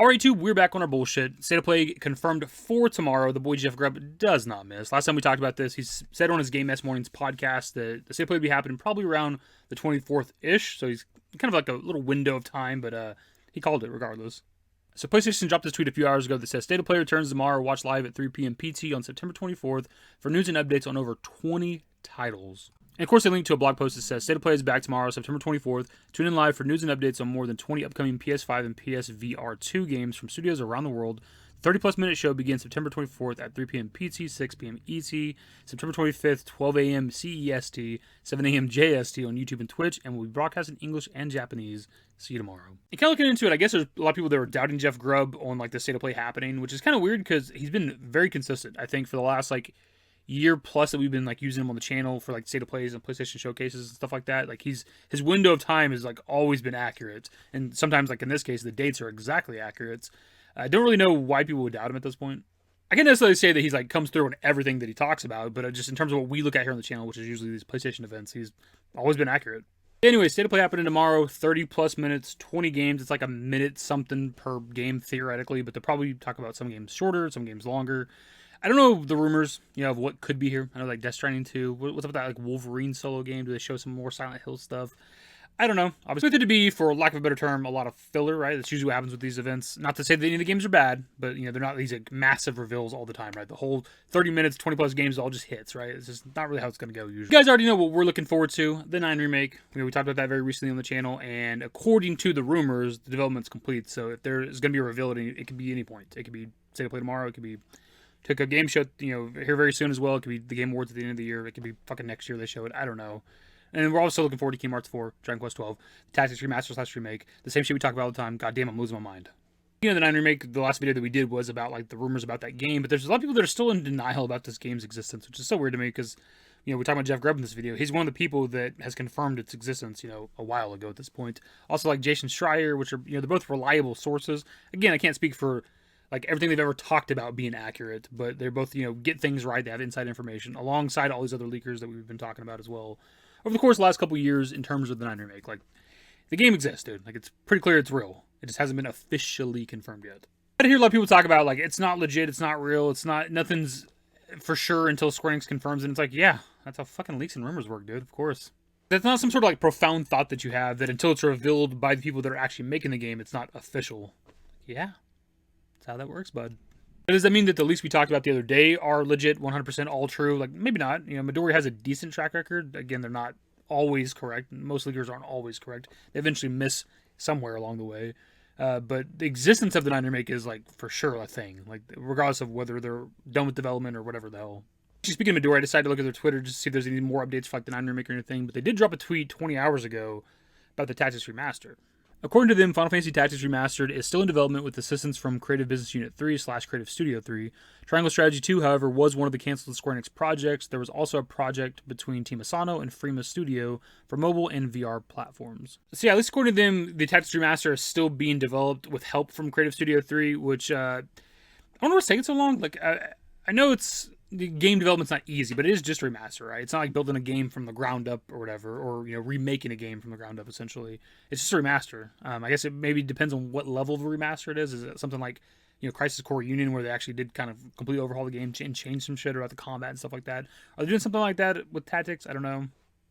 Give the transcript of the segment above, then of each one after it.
Alright, YouTube, we're back on our bullshit. State of Play confirmed for tomorrow. The boy Jeff Grubb does not miss. Last time we talked about this, he said on his Game S Mornings podcast that the State of Play would be happening probably around the 24th-ish. So he's kind of like a little window of time, but he called it regardless. So PlayStation dropped this tweet a few hours ago that says, State of Play returns tomorrow. Watch live at 3 p.m. PT on September 24th for news and updates on over 20 titles. And of course, they link to a blog post that says, State of Play is back tomorrow, September 24th. Tune in live for news and updates on more than 20 upcoming PS5 and PSVR2 games from studios around the world. 30-plus minute show begins September 24th at 3 p.m. PT, 6 p.m. ET, September 25th, 12 a.m. CEST, 7 a.m. JST on YouTube and Twitch, and will be broadcast in English and Japanese. See you tomorrow. And kind of looking into it, I guess there's a lot of people that were doubting Jeff Grubb on like the State of Play happening, which is kind of weird because he's been very consistent, I think, for the last year plus that we've been using him on the channel for State of Plays and PlayStation showcases and stuff like that. His window of time has always been accurate, and sometimes in this case the dates are exactly accurate. I don't really know why people would doubt him at this point. I can't necessarily say that he's comes through on everything that he talks about, but just in terms of what we look at here on the channel, which is usually these PlayStation events, he's always been accurate. Anyway, State of Play happening tomorrow, 30 plus minutes, 20 games. It's a minute something per game theoretically, but they'll probably talk about some games shorter, some games longer. I don't know the rumors, of what could be here. I know Death Stranding 2. What's up with that Wolverine solo game? Do they show some more Silent Hill stuff? I don't know. I was expected to be, for lack of a better term, a lot of filler, right? That's usually what happens with these events. Not to say that any of the games are bad, but they're not these massive reveals all the time, right? The whole 30 minutes, 20 plus games all just hits, right? It's just not really how it's going to go usually. You guys already know what we're looking forward to, the 9 remake. We talked about that very recently on the channel, and according to the rumors, the development's complete. So if there is going to be a reveal, it could be any point. It could be State of Play tomorrow. It could be a game show, here very soon as well. It could be the Game Awards at the end of the year. It could be fucking next year they show it. I don't know. And we're also looking forward to Kingdom Hearts 4, Dragon Quest 12, Tactics Remaster / Remake. The same shit we talk about all the time. God damn, I'm losing my mind. The 9 remake, the last video that we did was about the rumors about that game, but there's a lot of people that are still in denial about this game's existence, which is so weird to me because, we're talking about Jeff Grubb in this video. He's one of the people that has confirmed its existence, a while ago at this point. Also Jason Schreier, which are, they're both reliable sources. Again, I can't speak for everything they've ever talked about being accurate, but they're both, get things right. They have inside information alongside all these other leakers that we've been talking about as well over the course of the last couple of years in terms of the 9 remake. The game exists, dude. It's pretty clear it's real. It just hasn't been officially confirmed yet. I hear a lot of people talk about, it's not legit, it's not real, nothing's for sure until Square Enix confirms, and it's yeah, that's how fucking leaks and rumors work, dude, of course. That's not some sort of profound thought that you have that until it's revealed by the people that are actually making the game, it's not official. Yeah, that's how that works, bud. But does that mean that the leaks we talked about the other day are legit, 100% all true? Maybe not. Midori has a decent track record. Again, they're not always correct. Most leakers aren't always correct. They eventually miss somewhere along the way. But the existence of the 9 remake is, for sure a thing. Regardless of whether they're done with development or whatever the hell. Speaking of Midori, I decided to look at their Twitter just to see if there's any more updates for the 9 remake or anything. But they did drop a tweet 20 hours ago about the Tactics Remaster. According to them, Final Fantasy Tactics Remastered is still in development with assistance from Creative Business Unit 3 / Creative Studio 3. Triangle Strategy 2, however, was one of the canceled Square Enix projects. There was also a project between Team Asano and Frima Studio for mobile and VR platforms. So yeah, at least according to them, the Tactics Remaster is still being developed with help from Creative Studio 3, which, I don't know what's taking so long. I know the game development's not easy, but it is just a remaster, right? It's not building a game from the ground up or whatever, or, remaking a game from the ground up, essentially. It's just a remaster. I guess it maybe depends on what level of a remaster it is. Is it something like, Crisis Core Union, where they actually did kind of completely overhaul the game and change some shit about the combat and stuff like that? Are they doing something like that with Tactics? I don't know.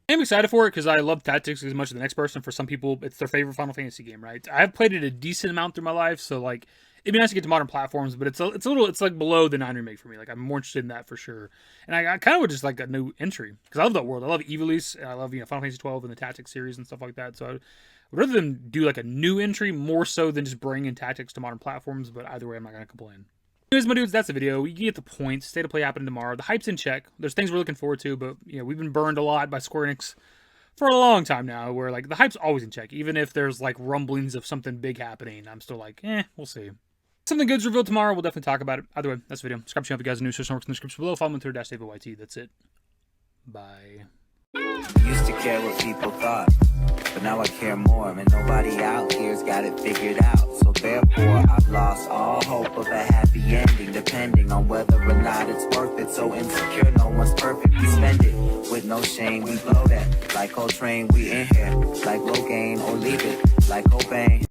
I'm excited for it because I love Tactics as much as the next person. For some people, it's their favorite Final Fantasy game, right? I've played it a decent amount through my life, so, it'd be nice to get to modern platforms, but it's below the 9 remake for me. I'm more interested in that for sure. And I kind of would just like a new entry because I love that world. I love Ivalice, and I love Final Fantasy 12 and the Tactics series and stuff like that. So I would rather than do a new entry more so than just bring in Tactics to modern platforms. But either way, I'm not gonna complain. Anyways, my dudes, that's the video. You get the point. State of Play happening tomorrow. The hype's in check. There's things we're looking forward to, but we've been burned a lot by Square Enix for a long time now. Where the hype's always in check, even if there's rumblings of something big happening. I'm still we'll see. Something good's revealed tomorrow. We'll definitely talk about it. Either way, that's the video. Subscribe to the channel if you guys are new. Social networks in the description below. Follow me on Twitter, _DavidYT. That's it. Bye. Used to care what people thought, but now I care more. And nobody out here's got it figured out. So therefore, I've lost all hope of a happy ending, depending on whether or not it's worth it. So insecure, no one's perfect. We spend it with no shame. We blow that like Coltrane. We in here like Rogaine, or leave it like Cobain.